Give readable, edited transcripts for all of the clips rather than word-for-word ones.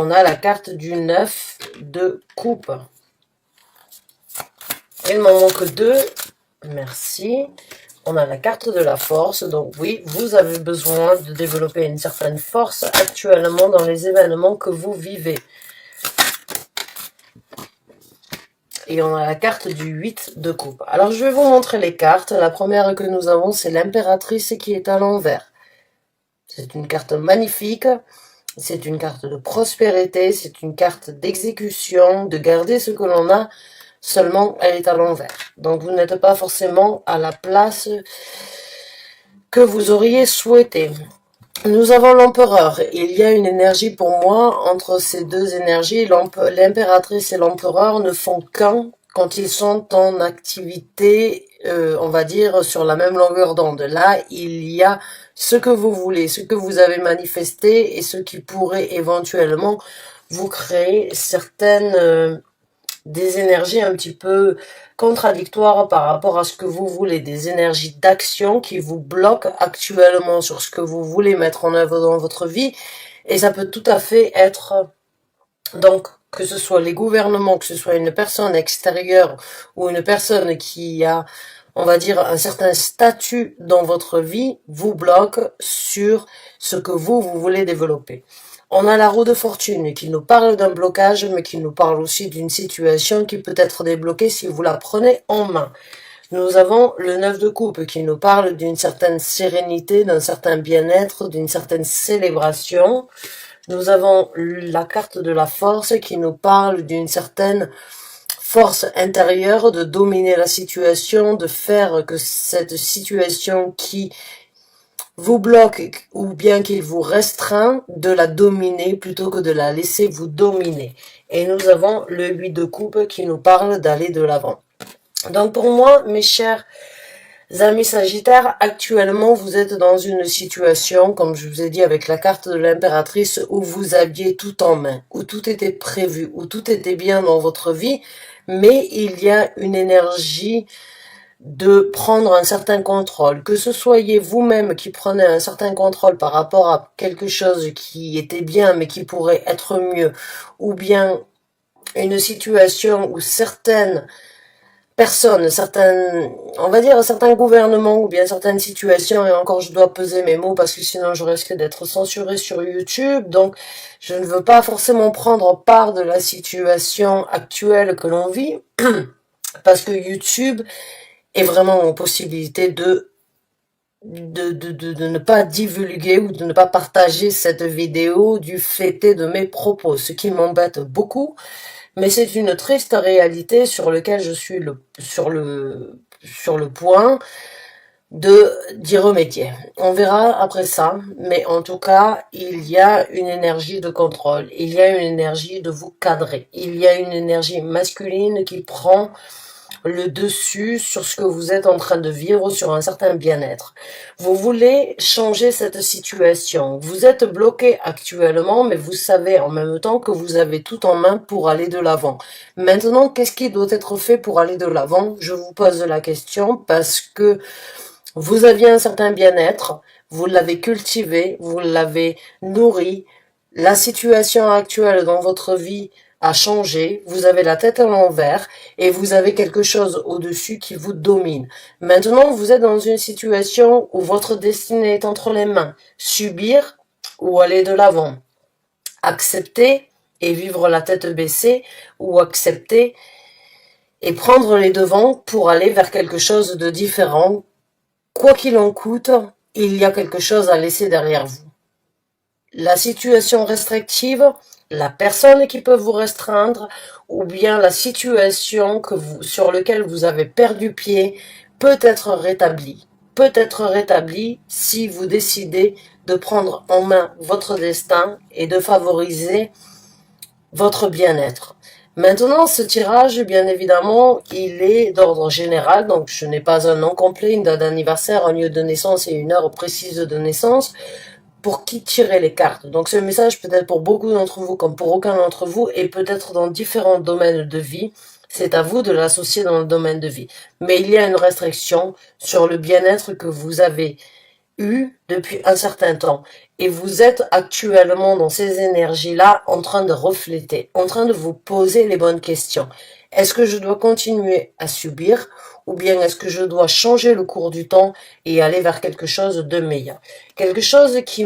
On a la carte du 9 de coupe. Il m'en manque 2. Merci. On a la carte de la force. Donc oui, vous avez besoin de développer une certaine force actuellement dans les événements que vous vivez. Et on a la carte du 8 de coupe. Alors je vais vous montrer les cartes. La première que nous avons, c'est l'impératrice qui est à l'envers. C'est une carte magnifique. C'est une carte de prospérité, c'est une carte d'exécution, de garder ce que l'on a, seulement elle est à l'envers. Donc vous n'êtes pas forcément à la place que vous auriez souhaité. Nous avons l'empereur. Il y a une énergie pour moi entre ces deux énergies. L'impératrice et l'empereur ne font qu'un quand ils sont en activité, on va dire, sur la même longueur d'onde. Là, il y a ce que vous voulez, ce que vous avez manifesté et ce qui pourrait éventuellement vous créer certaines des énergies un petit peu contradictoires par rapport à ce que vous voulez, des énergies d'action qui vous bloquent actuellement sur ce que vous voulez mettre en œuvre dans votre vie, et ça peut tout à fait être, donc, que ce soit les gouvernements, que ce soit une personne extérieure ou une personne qui a, on va dire, un certain statut dans votre vie, vous bloque sur ce que vous voulez développer. On a la roue de fortune qui nous parle d'un blocage, mais qui nous parle aussi d'une situation qui peut être débloquée si vous la prenez en main. Nous avons le 9 de coupe qui nous parle d'une certaine sérénité, d'un certain bien-être, d'une certaine célébration. Nous avons la carte de la force qui nous parle d'une certaine force intérieure de dominer la situation, de faire que cette situation qui vous bloque ou bien qu'il vous restreint, de la dominer plutôt que de la laisser vous dominer. Et nous avons le 8 de coupe qui nous parle d'aller de l'avant. Donc pour moi, mes chers amis Sagittaires, actuellement vous êtes dans une situation, comme je vous ai dit avec la carte de l'impératrice, où vous aviez tout en main, où tout était prévu, où tout était bien dans votre vie, mais il y a une énergie de prendre un certain contrôle, que ce soyez vous-même qui prenez un certain contrôle par rapport à quelque chose qui était bien mais qui pourrait être mieux, ou bien une situation où certaines personnes, certains, on va dire certains gouvernements ou bien certaines situations, et encore je dois peser mes mots parce que sinon je risque d'être censuré sur YouTube, donc je ne veux pas forcément prendre part de la situation actuelle que l'on vit, parce que YouTube est vraiment en possibilité de ne pas divulguer ou de ne pas partager cette vidéo du fait de mes propos, ce qui m'embête beaucoup. Mais c'est une triste réalité sur laquelle je suis sur le point d'y remédier. On verra après ça, mais en tout cas, il y a une énergie de contrôle, il y a une énergie de vous cadrer, il y a une énergie masculine qui prend le dessus sur ce que vous êtes en train de vivre, sur un certain bien-être. Vous voulez changer cette situation. Vous êtes bloqué actuellement, mais vous savez en même temps que vous avez tout en main pour aller de l'avant. Maintenant, qu'est-ce qui doit être fait pour aller de l'avant? Je vous pose la question parce que vous aviez un certain bien-être, vous l'avez cultivé, vous l'avez nourri. La situation actuelle dans votre vie a changé, vous avez la tête à l'envers et vous avez quelque chose au-dessus qui vous domine. Maintenant, vous êtes dans une situation où votre destinée est entre les mains. Subir ou aller de l'avant. Accepter et vivre la tête baissée, ou accepter et prendre les devants pour aller vers quelque chose de différent. Quoi qu'il en coûte, il y a quelque chose à laisser derrière vous. La situation restrictive, la personne qui peut vous restreindre, ou bien la situation sur laquelle vous avez perdu pied peut être rétablie. Peut être rétablie si vous décidez de prendre en main votre destin et de favoriser votre bien-être. Maintenant, ce tirage, bien évidemment, il est d'ordre général, donc je n'ai pas un nom complet, une date d'anniversaire, un lieu de naissance et une heure précise de naissance. Pour qui tirer les cartes. Donc ce message peut être pour beaucoup d'entre vous comme pour aucun d'entre vous et peut-être dans différents domaines de vie. C'est à vous de l'associer dans le domaine de vie. Mais il y a une restriction sur le bien-être que vous avez eu depuis un certain temps. Et vous êtes actuellement dans ces énergies-là en train de refléter, en train de vous poser les bonnes questions. Est-ce que je dois continuer à subir ou bien est-ce que je dois changer le cours du temps et aller vers quelque chose de meilleur? Quelque chose qui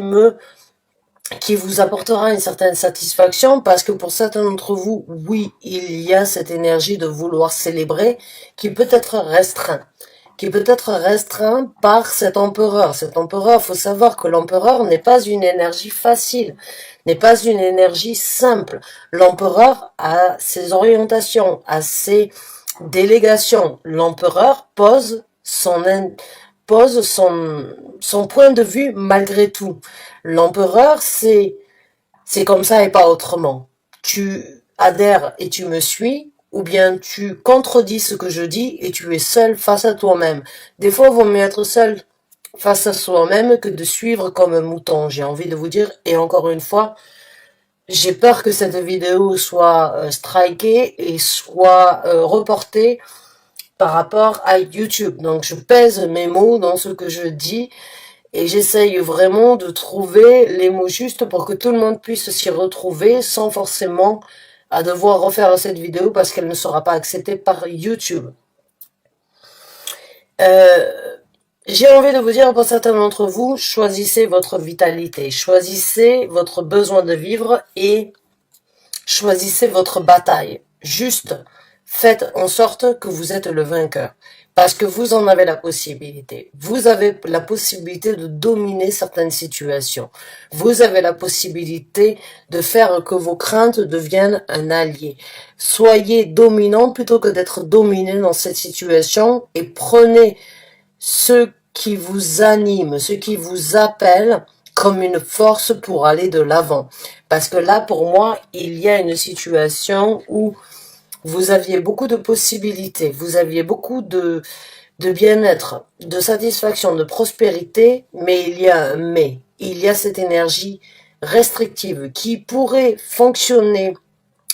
vous apportera une certaine satisfaction parce que pour certains d'entre vous, oui, il y a cette énergie de vouloir célébrer qui peut être restreint. Qui peut être restreint par cet empereur. Cet empereur, faut savoir que l'empereur n'est pas une énergie facile, n'est pas une énergie simple. L'empereur a ses orientations, a ses délégations. L'empereur pose son point de vue malgré tout. L'empereur, c'est comme ça et pas autrement. Tu adhères et tu me suis, ou bien tu contredis ce que je dis et tu es seul face à toi-même. Des fois, il vaut mieux être seul face à soi-même que de suivre comme un mouton, j'ai envie de vous dire. Et encore une fois, j'ai peur que cette vidéo soit strikée et soit reportée par rapport à YouTube. Donc, je pèse mes mots dans ce que je dis et j'essaye vraiment de trouver les mots justes pour que tout le monde puisse s'y retrouver sans forcément à devoir refaire cette vidéo parce qu'elle ne sera pas acceptée par YouTube. J'ai envie de vous dire pour certains d'entre vous, choisissez votre vitalité, choisissez votre besoin de vivre et choisissez votre bataille. Juste faites en sorte que vous êtes le vainqueur. Parce que vous en avez la possibilité. Vous avez la possibilité de dominer certaines situations. Vous avez la possibilité de faire que vos craintes deviennent un allié. Soyez dominant plutôt que d'être dominé dans cette situation et prenez ce qui vous anime, ce qui vous appelle comme une force pour aller de l'avant. Parce que là, pour moi, il y a une situation où vous aviez beaucoup de possibilités, vous aviez beaucoup de bien-être, de satisfaction, de prospérité, mais il y a un mais. Il y a cette énergie restrictive qui pourrait fonctionner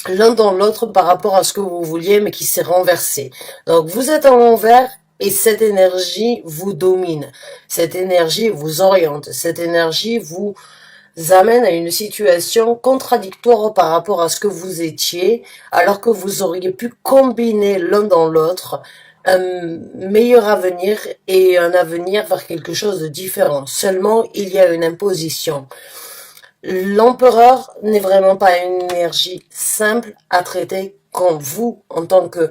l'un dans l'autre par rapport à ce que vous vouliez, mais qui s'est renversée. Donc vous êtes en l'envers et cette énergie vous domine. Cette énergie vous oriente. Cette énergie vous amène à une situation contradictoire par rapport à ce que vous étiez, alors que vous auriez pu combiner l'un dans l'autre un meilleur avenir et un avenir vers quelque chose de différent. Seulement, il y a une imposition. L'empereur n'est vraiment pas une énergie simple à traiter quand vous, en tant que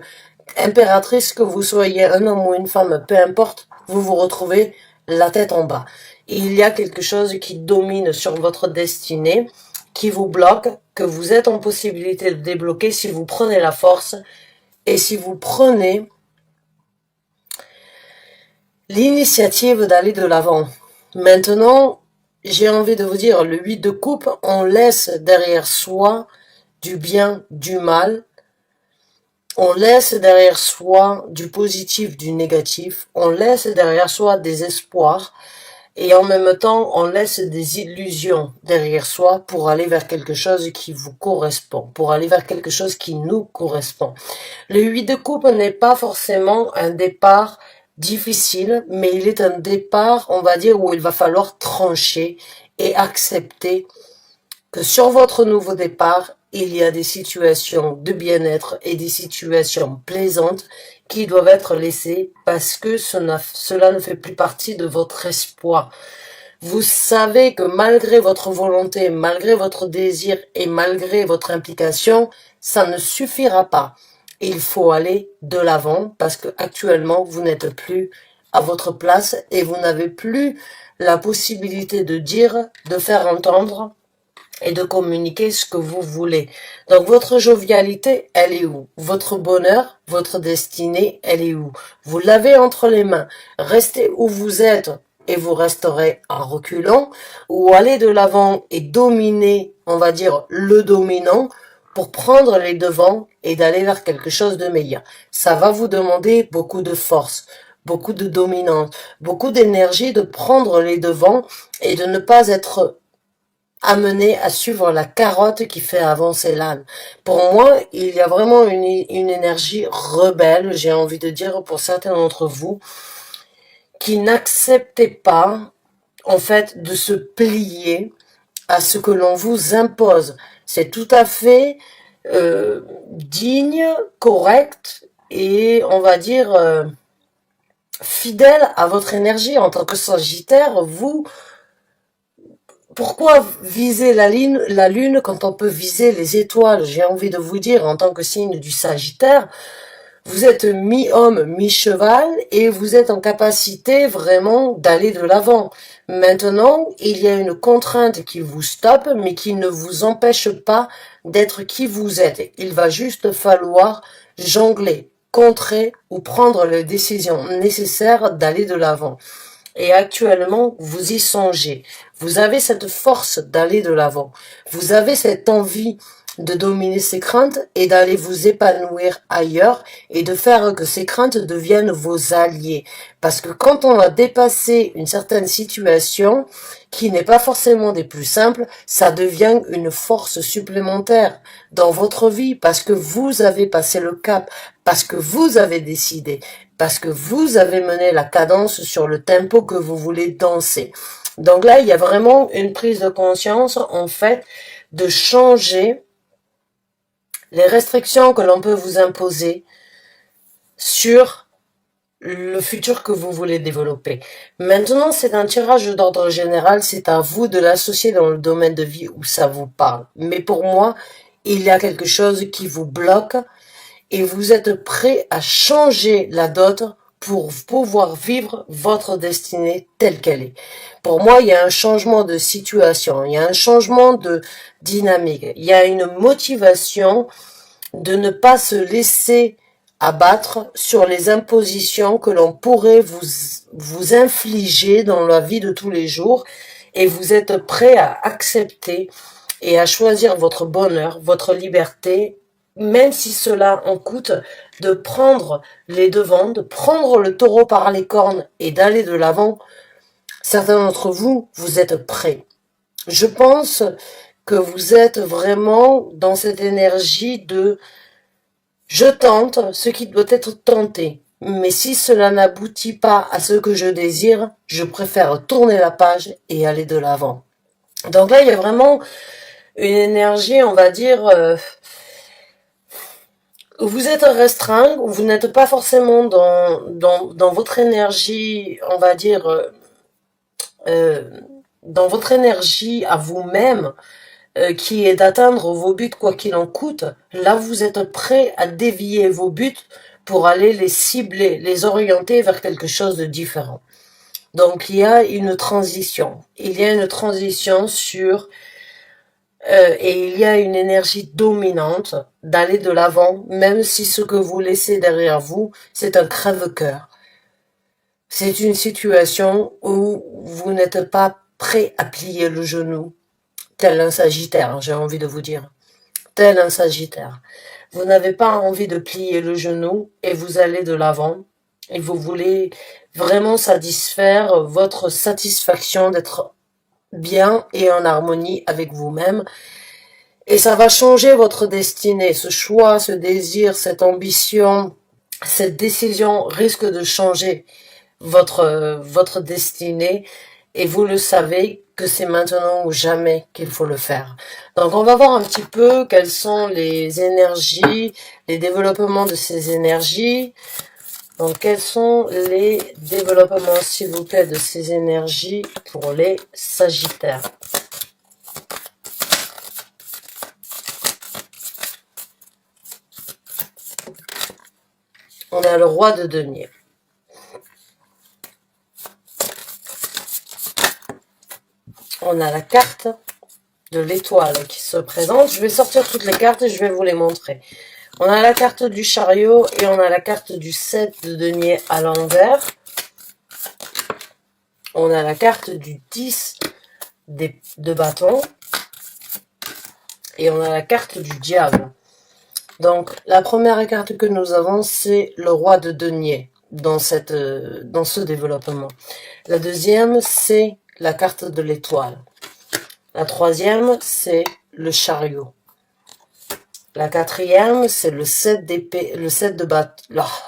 impératrice, que vous soyez un homme ou une femme, peu importe, vous vous retrouvez la tête en bas. Il y a quelque chose qui domine sur votre destinée, qui vous bloque, que vous êtes en possibilité de débloquer si vous prenez la force et si vous prenez l'initiative d'aller de l'avant. Maintenant, j'ai envie de vous dire, le 8 de coupe, on laisse derrière soi du bien, du mal. On laisse derrière soi du positif, du négatif. On laisse derrière soi des espoirs. Et en même temps, on laisse des illusions derrière soi pour aller vers quelque chose qui vous correspond, pour aller vers quelque chose qui nous correspond. Le 8 de coupe n'est pas forcément un départ difficile, mais il est un départ, on va dire, où il va falloir trancher et accepter que sur votre nouveau départ, il y a des situations de bien-être et des situations plaisantes qui doivent être laissées parce que cela ne fait plus partie de votre espoir. Vous savez que malgré votre volonté, malgré votre désir et malgré votre implication, ça ne suffira pas. Il faut aller de l'avant parce que actuellement vous n'êtes plus à votre place et vous n'avez plus la possibilité de dire, de faire entendre et de communiquer ce que vous voulez. Donc votre jovialité, elle est où? Votre bonheur, votre destinée, elle est où? Vous l'avez entre les mains. Restez où vous êtes et vous resterez en reculant, ou allez de l'avant et dominer, on va dire, le dominant pour prendre les devants et d'aller vers quelque chose de meilleur. Ça va vous demander beaucoup de force, beaucoup de dominance, beaucoup d'énergie de prendre les devants et de ne pas être amené à suivre la carotte qui fait avancer l'âne. Pour moi, il y a vraiment une énergie rebelle, j'ai envie de dire, pour certains d'entre vous, qui n'acceptez pas, en fait, de se plier à ce que l'on vous impose. C'est tout à fait digne, correct et on va dire fidèle à votre énergie en tant que Sagittaire. Vous, pourquoi viser la lune quand on peut viser les étoiles? J'ai envie de vous dire, en tant que signe du Sagittaire, vous êtes mi-homme, mi-cheval et vous êtes en capacité vraiment d'aller de l'avant. Maintenant, il y a une contrainte qui vous stoppe, mais qui ne vous empêche pas d'être qui vous êtes. Il va juste falloir jongler, contrer ou prendre les décisions nécessaires d'aller de l'avant. Et actuellement, vous y songez. Vous avez cette force d'aller de l'avant. Vous avez cette envie de dominer ces craintes et d'aller vous épanouir ailleurs et de faire que ces craintes deviennent vos alliés. Parce que quand on a dépassé une certaine situation qui n'est pas forcément des plus simples, ça devient une force supplémentaire dans votre vie parce que vous avez passé le cap, parce que vous avez décidé, parce que vous avez mené la cadence sur le tempo que vous voulez danser. Donc là, il y a vraiment une prise de conscience, en fait, de changer les restrictions que l'on peut vous imposer sur le futur que vous voulez développer. Maintenant, c'est un tirage d'ordre général, c'est à vous de l'associer dans le domaine de vie où ça vous parle. Mais pour moi, il y a quelque chose qui vous bloque et vous êtes prêt à changer la dot pour pouvoir vivre votre destinée telle qu'elle est. Pour moi, il y a un changement de situation, il y a un changement de dynamique, il y a une motivation de ne pas se laisser abattre sur les impositions que l'on pourrait vous infliger dans la vie de tous les jours et vous êtes prêt à accepter et à choisir votre bonheur, votre liberté, même si cela en coûte de prendre les devants, de prendre le taureau par les cornes et d'aller de l'avant. Certains d'entre vous, vous êtes prêts. Je pense que vous êtes vraiment dans cette énergie de je tente ce qui doit être tenté, mais si cela n'aboutit pas à ce que je désire, je préfère tourner la page et aller de l'avant. Donc là, il y a vraiment une énergie, on va dire, où vous êtes restreint, où vous n'êtes pas forcément dans votre énergie, on va dire, dans votre énergie à vous-même, qui est d'atteindre vos buts quoi qu'il en coûte. Là, vous êtes prêt à dévier vos buts pour aller les cibler, les orienter vers quelque chose de différent. Donc, il y a une transition. Il y a une transition sur... et il y a une énergie dominante d'aller de l'avant, même si ce que vous laissez derrière vous, c'est un crève-cœur. C'est une situation où vous n'êtes pas prêt à plier le genou, tel un Sagittaire, j'ai envie de vous dire. Tel un Sagittaire. Vous n'avez pas envie de plier le genou et vous allez de l'avant. Et vous voulez vraiment satisfaire votre satisfaction d'être bien et en harmonie avec vous-même. Et ça va changer votre destinée. Ce choix, ce désir, cette ambition, cette décision risque de changer votre destinée. Et vous le savez que c'est maintenant ou jamais qu'il faut le faire. Donc on va voir un petit peu quelles sont les énergies, les développements de ces énergies. Donc quels sont les développements, s'il vous plaît, de ces énergies pour les Sagittaires? On a le roi de denier. On a la carte de l'étoile qui se présente. Je vais sortir toutes les cartes et je vais vous les montrer. On a la carte du chariot et on a la carte du 7 de denier à l'envers. On a la carte du 10 de bâton. Et on a la carte du diable. Donc, la première carte que nous avons, c'est le roi de denier dans ce développement. La deuxième, c'est la carte de l'étoile. La troisième, c'est le chariot. La quatrième, c'est le 7 d'épée, le 7 de bâton,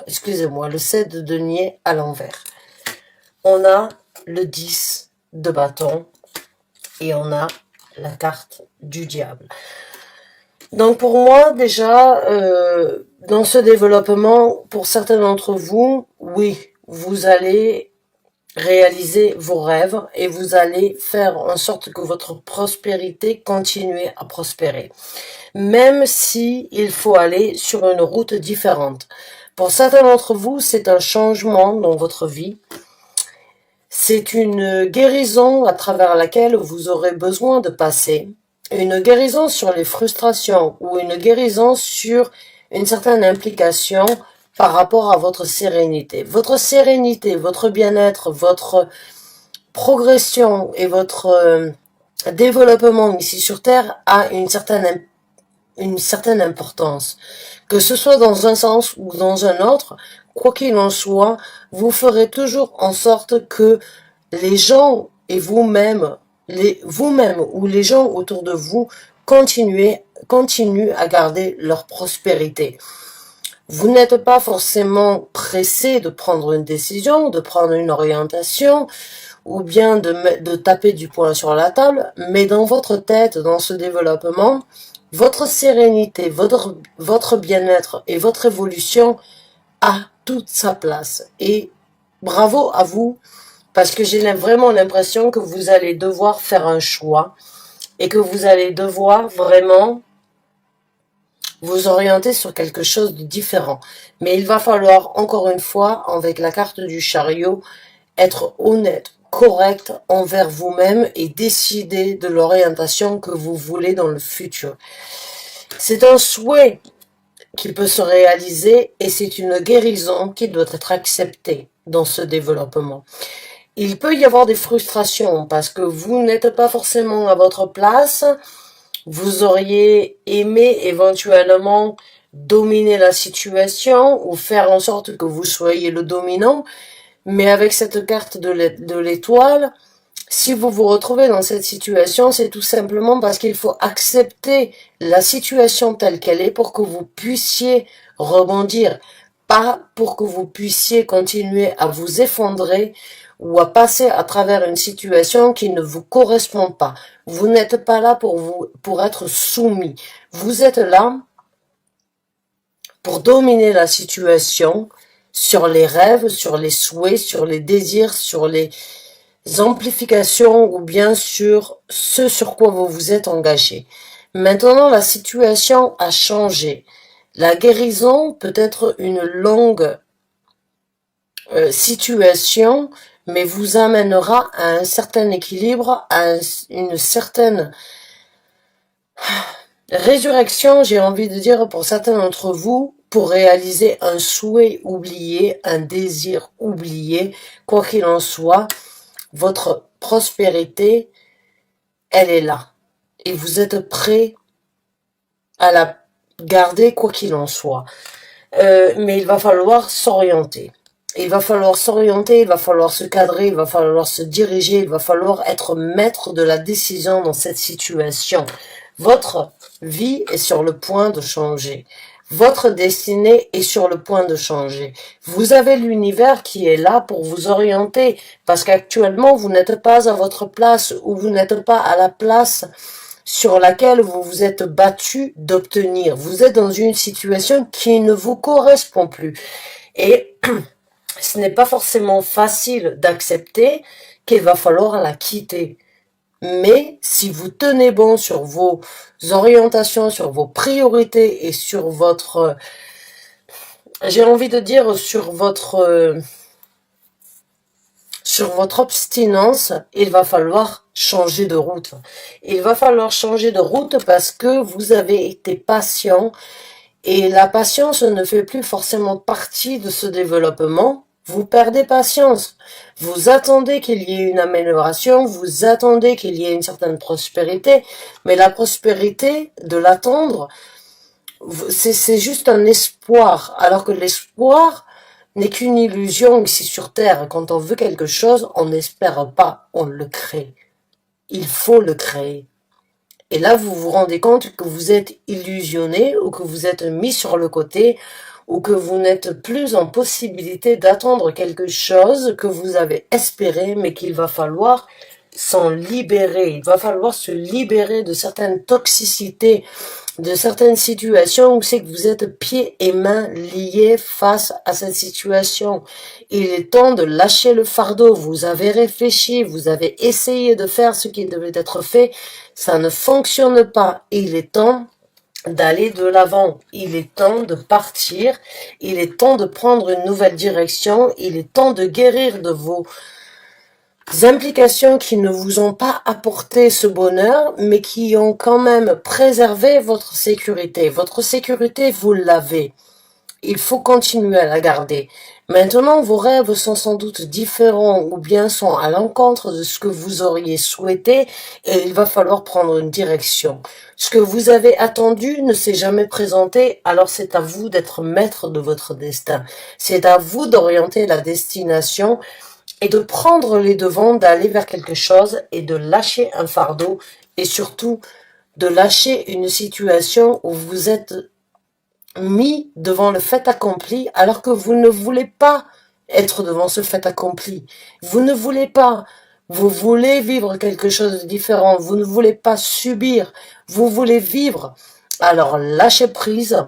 excusez-moi, le 7 de denier à l'envers. On a le 10 de bâton et on a la carte du diable. Donc pour moi, déjà, dans ce développement, pour certains d'entre vous, oui, vous allez réaliser vos rêves et vous allez faire en sorte que votre prospérité continue à prospérer. Même si il faut aller sur une route différente. Pour certains d'entre vous, c'est un changement dans votre vie. C'est une guérison à travers laquelle vous aurez besoin de passer. Une guérison sur les frustrations ou une guérison sur une certaine implication par rapport à votre sérénité. Votre sérénité, votre bien-être, votre progression et votre développement ici sur Terre a une certaine importance. Que ce soit dans un sens ou dans un autre, quoi qu'il en soit, vous ferez toujours en sorte que les gens et vous-même ou les gens autour de vous continuent à garder leur prospérité. Vous n'êtes pas forcément pressé de prendre une décision, de prendre une orientation, ou bien de taper du poing sur la table, mais dans votre tête, dans ce développement, votre sérénité, votre bien-être et votre évolution a toute sa place. Et bravo à vous, parce que j'ai vraiment l'impression que vous allez devoir faire un choix et que vous allez devoir vraiment vous orienter sur quelque chose de différent. Mais il va falloir, encore une fois, avec la carte du chariot, être honnête, correct envers vous-même et décider de l'orientation que vous voulez dans le futur. C'est un souhait qui peut se réaliser et c'est une guérison qui doit être acceptée dans ce développement. Il peut y avoir des frustrations parce que vous n'êtes pas forcément à votre place. Vous auriez aimé éventuellement dominer la situation ou faire en sorte que vous soyez le dominant. Mais avec cette carte de l'étoile, si vous vous retrouvez dans cette situation, c'est tout simplement parce qu'il faut accepter la situation telle qu'elle est pour que vous puissiez rebondir, pas pour que vous puissiez continuer à vous effondrer ou à passer à travers une situation qui ne vous correspond pas. Vous n'êtes pas là pour être soumis. Vous êtes là pour dominer la situation sur les rêves, sur les souhaits, sur les désirs, sur les amplifications ou bien sur ce sur quoi vous vous êtes engagé. Maintenant, la situation a changé. La guérison peut être une longue situation, mais vous amènera à un certain équilibre, à une certaine résurrection, j'ai envie de dire, pour certains d'entre vous, pour réaliser un souhait oublié, un désir oublié, quoi qu'il en soit, votre prospérité, elle est là. Et vous êtes prêt à la garder, quoi qu'il en soit. Mais il va falloir s'orienter. Il va falloir s'orienter, il va falloir se cadrer, il va falloir se diriger, il va falloir être maître de la décision dans cette situation. Votre vie est sur le point de changer. Votre destinée est sur le point de changer. Vous avez l'univers qui est là pour vous orienter, parce qu'actuellement, vous n'êtes pas à votre place ou vous n'êtes pas à la place sur laquelle vous vous êtes battu d'obtenir. Vous êtes dans une situation qui ne vous correspond plus. Et ce n'est pas forcément facile d'accepter qu'il va falloir la quitter. Mais si vous tenez bon sur vos orientations, sur vos priorités et sur votre, j'ai envie de dire sur votre obstinence, il va falloir changer de route. Il va falloir changer de route parce que vous avez été patient et la patience ne fait plus forcément partie de ce développement. Vous perdez patience. Vous attendez qu'il y ait une amélioration, vous attendez qu'il y ait une certaine prospérité, mais la prospérité, de l'attendre, c'est juste un espoir, alors que l'espoir n'est qu'une illusion ici sur Terre. Quand on veut quelque chose, on n'espère pas, on le crée. Il faut le créer. Et là, vous vous rendez compte que vous êtes illusionné ou que vous êtes mis sur le côté ou que vous n'êtes plus en possibilité d'attendre quelque chose que vous avez espéré mais qu'il va falloir s'en libérer. Il va falloir se libérer de certaines toxicités, de certaines situations où c'est que vous êtes pieds et mains liés face à cette situation. Il est temps de lâcher le fardeau. Vous avez réfléchi, vous avez essayé de faire ce qui devait être fait. Ça ne fonctionne pas. Il est temps d'aller de l'avant. Il est temps de partir. Il est temps de prendre une nouvelle direction. Il est temps de guérir de vos implications qui ne vous ont pas apporté ce bonheur, mais qui ont quand même préservé votre sécurité. Votre sécurité, vous l'avez. Il faut continuer à la garder. Maintenant, vos rêves sont sans doute différents ou bien sont à l'encontre de ce que vous auriez souhaité et il va falloir prendre une direction. Ce que vous avez attendu ne s'est jamais présenté, alors c'est à vous d'être maître de votre destin. C'est à vous d'orienter la destination et de prendre les devants, d'aller vers quelque chose et de lâcher un fardeau et surtout de lâcher une situation où vous êtes mis devant le fait accompli alors que vous ne voulez pas être devant ce fait accompli. Vous ne voulez pas. Vous voulez vivre quelque chose de différent. Vous ne voulez pas subir. Vous voulez vivre. Alors lâchez prise.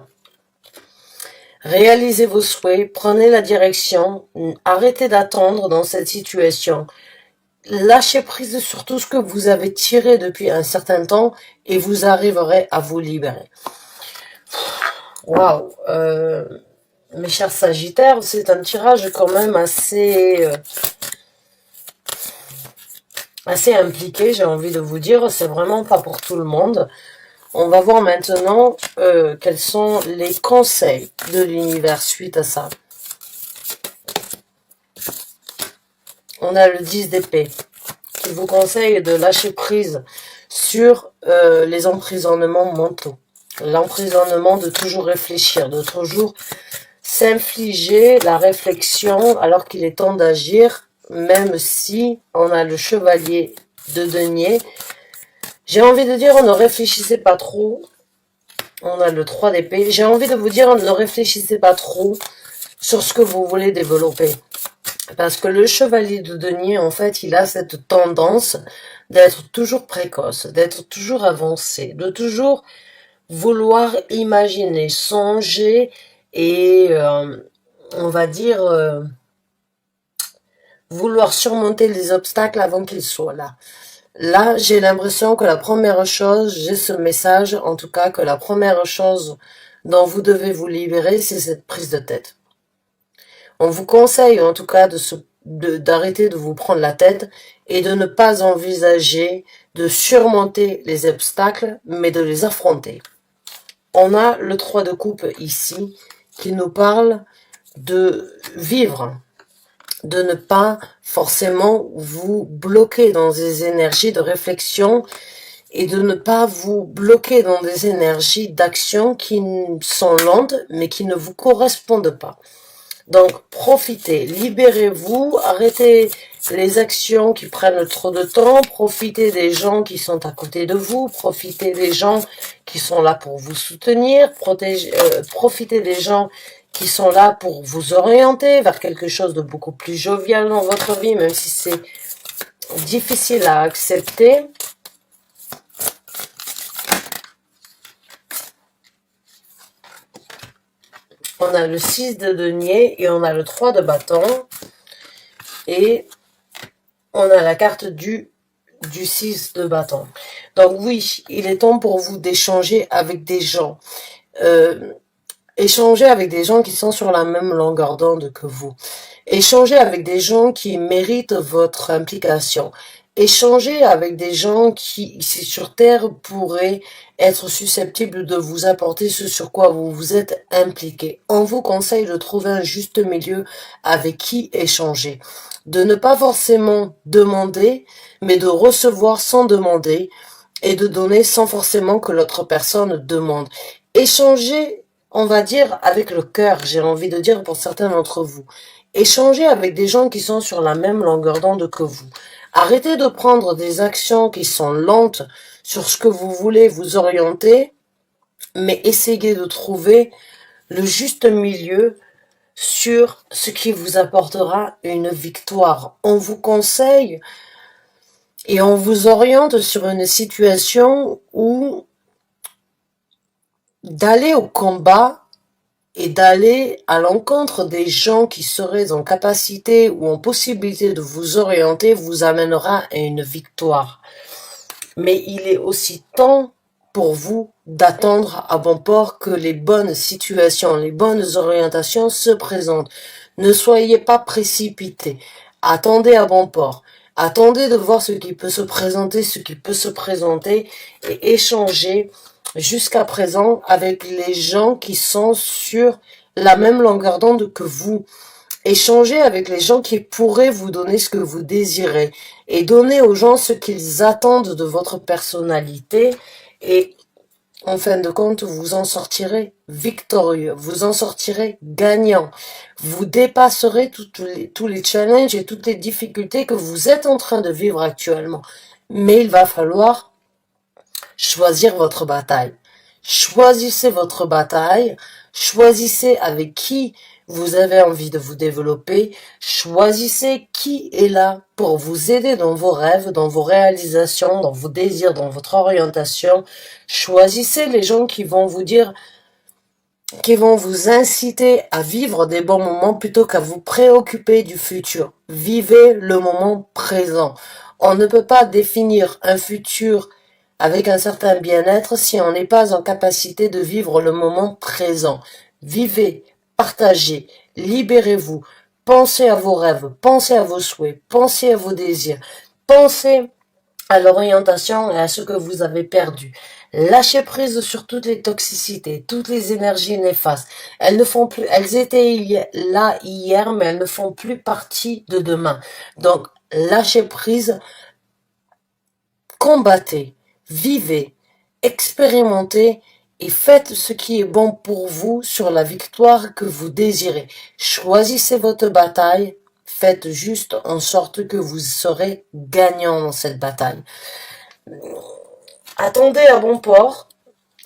Réalisez vos souhaits, prenez la direction, arrêtez d'attendre dans cette situation. Lâchez prise sur tout ce que vous avez tiré depuis un certain temps et vous arriverez à vous libérer. Waouh, mes chers Sagittaires, c'est un tirage quand même assez impliqué, j'ai envie de vous dire. C'est vraiment pas pour tout le monde. On va voir maintenant quels sont les conseils de l'univers suite à ça. On a le 10 d'épée qui vous conseille de lâcher prise sur les emprisonnements mentaux. L'emprisonnement de toujours réfléchir, de toujours s'infliger la réflexion alors qu'il est temps d'agir, même si on a le chevalier de denier. J'ai envie de dire, ne réfléchissez pas trop. On a le 3 d'épée. J'ai envie de vous dire, ne réfléchissez pas trop sur ce que vous voulez développer. Parce que le chevalier de denier, en fait, il a cette tendance d'être toujours précoce, d'être toujours avancé, de toujours vouloir imaginer, songer et, on va dire, vouloir surmonter les obstacles avant qu'ils soient là. Là, j'ai l'impression que la première chose, j'ai ce message, en tout cas, que la première chose dont vous devez vous libérer, c'est cette prise de tête. On vous conseille, en tout cas, d'arrêter de vous prendre la tête et de ne pas envisager de surmonter les obstacles, mais de les affronter. On a le 3 de coupe ici, qui nous parle de vivre, de ne pas forcément vous bloquer dans des énergies de réflexion et de ne pas vous bloquer dans des énergies d'action qui sont lentes mais qui ne vous correspondent pas. Donc profitez, libérez-vous, arrêtez les actions qui prennent trop de temps, profitez des gens qui sont à côté de vous, profitez des gens qui sont là pour vous soutenir, profitez des gens qui sont là pour vous orienter vers quelque chose de beaucoup plus jovial dans votre vie, même si c'est difficile à accepter. On a le 6 de denier et on a le 3 de bâton. Et on a la carte du 6 de bâton. Donc oui, il est temps pour vous d'échanger avec des gens. Échanger avec des gens qui sont sur la même longueur d'onde que vous. Échanger avec des gens qui méritent votre implication. Échanger avec des gens qui, ici sur Terre, pourraient être susceptibles de vous apporter ce sur quoi vous vous êtes impliqué. On vous conseille de trouver un juste milieu avec qui échanger. De ne pas forcément demander, mais de recevoir sans demander et de donner sans forcément que l'autre personne demande. Échanger, on va dire, avec le cœur, j'ai envie de dire pour certains d'entre vous. Échangez avec des gens qui sont sur la même longueur d'onde que vous. Arrêtez de prendre des actions qui sont lentes sur ce que vous voulez vous orienter, mais essayez de trouver le juste milieu sur ce qui vous apportera une victoire. On vous conseille Et on vous oriente sur une situation où d'aller au combat et d'aller à l'encontre des gens qui seraient en capacité ou en possibilité de vous orienter vous amènera à une victoire. Mais il est aussi temps pour vous d'attendre à bon port que les bonnes situations, les bonnes orientations se présentent. Ne soyez pas précipités. Attendez à bon port. Attendez de voir ce qui peut se présenter, ce qui peut se présenter et échanger jusqu'à présent avec les gens qui sont sur la même longueur d'onde que vous. Échangez avec les gens qui pourraient vous donner ce que vous désirez et donnez aux gens ce qu'ils attendent de votre personnalité et en fin de compte, vous en sortirez victorieux, vous en sortirez gagnant, vous dépasserez tous les challenges et toutes les difficultés que vous êtes en train de vivre actuellement. Mais il va falloir choisir votre bataille. Choisissez votre bataille, choisissez avec qui vous avez envie de vous développer, choisissez qui est là pour vous aider dans vos rêves, dans vos réalisations, dans vos désirs, dans votre orientation. Choisissez les gens qui vont vous dire, qui vont vous inciter à vivre des bons moments plutôt qu'à vous préoccuper du futur. Vivez le moment présent. On ne peut pas définir un futur avec un certain bien-être si on n'est pas en capacité de vivre le moment présent. Vivez, partagez, libérez-vous, pensez à vos rêves, pensez à vos souhaits, pensez à vos désirs, pensez à l'orientation et à ce que vous avez perdu. Lâchez prise sur toutes les toxicités, toutes les énergies néfastes. Elles ne font plus, elles étaient là hier, mais elles ne font plus partie de demain. Donc, lâchez prise, combattez, vivez, expérimentez et faites ce qui est bon pour vous sur la victoire que vous désirez. Choisissez votre bataille, faites juste en sorte que vous serez gagnant dans cette bataille. Attendez à bon port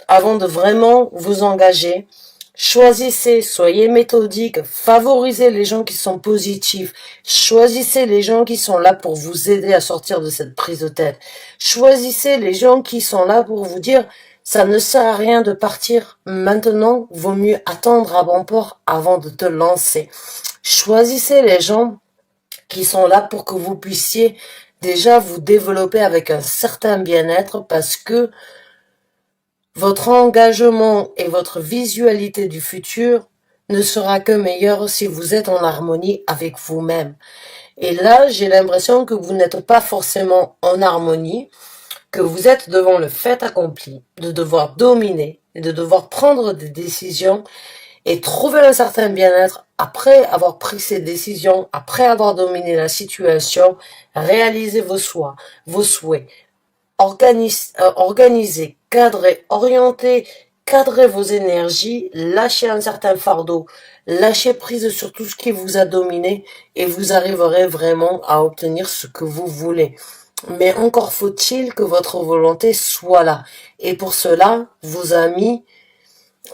avant de vraiment vous engager. Choisissez, soyez méthodique, favorisez les gens qui sont positifs, choisissez les gens qui sont là pour vous aider à sortir de cette prise de tête. Choisissez les gens qui sont là pour vous dire ça ne sert à rien de partir maintenant, vaut mieux attendre à bon port avant de te lancer. Choisissez les gens qui sont là pour que vous puissiez déjà vous développer avec un certain bien-être parce que votre engagement et votre visualité du futur ne sera que meilleur si vous êtes en harmonie avec vous-même. Et là, j'ai l'impression que vous n'êtes pas forcément en harmonie, que vous êtes devant le fait accompli, de devoir dominer et de devoir prendre des décisions et trouver un certain bien-être après avoir pris ces décisions, après avoir dominé la situation, réaliser vos souhaits, organiser, cadrer, orienter, cadrer vos énergies, lâcher un certain fardeau, lâcher prise sur tout ce qui vous a dominé et vous arriverez vraiment à obtenir ce que vous voulez. Mais encore faut-il que votre volonté soit là. Et pour cela, vos amis,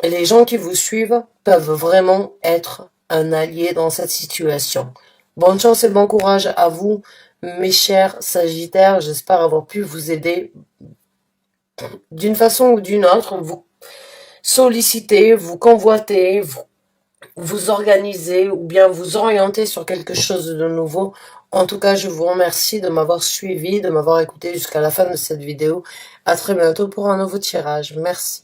les gens qui vous suivent peuvent vraiment être un allié dans cette situation. Bonne chance et bon courage à vous, mes chers Sagittaires. J'espère avoir pu vous aider d'une façon ou d'une autre. Vous solliciter, vous convoiter, vous organiser ou bien vous orienter sur quelque chose de nouveau. En tout cas, je vous remercie de m'avoir suivi, de m'avoir écouté jusqu'à la fin de cette vidéo. À très bientôt pour un nouveau tirage. Merci.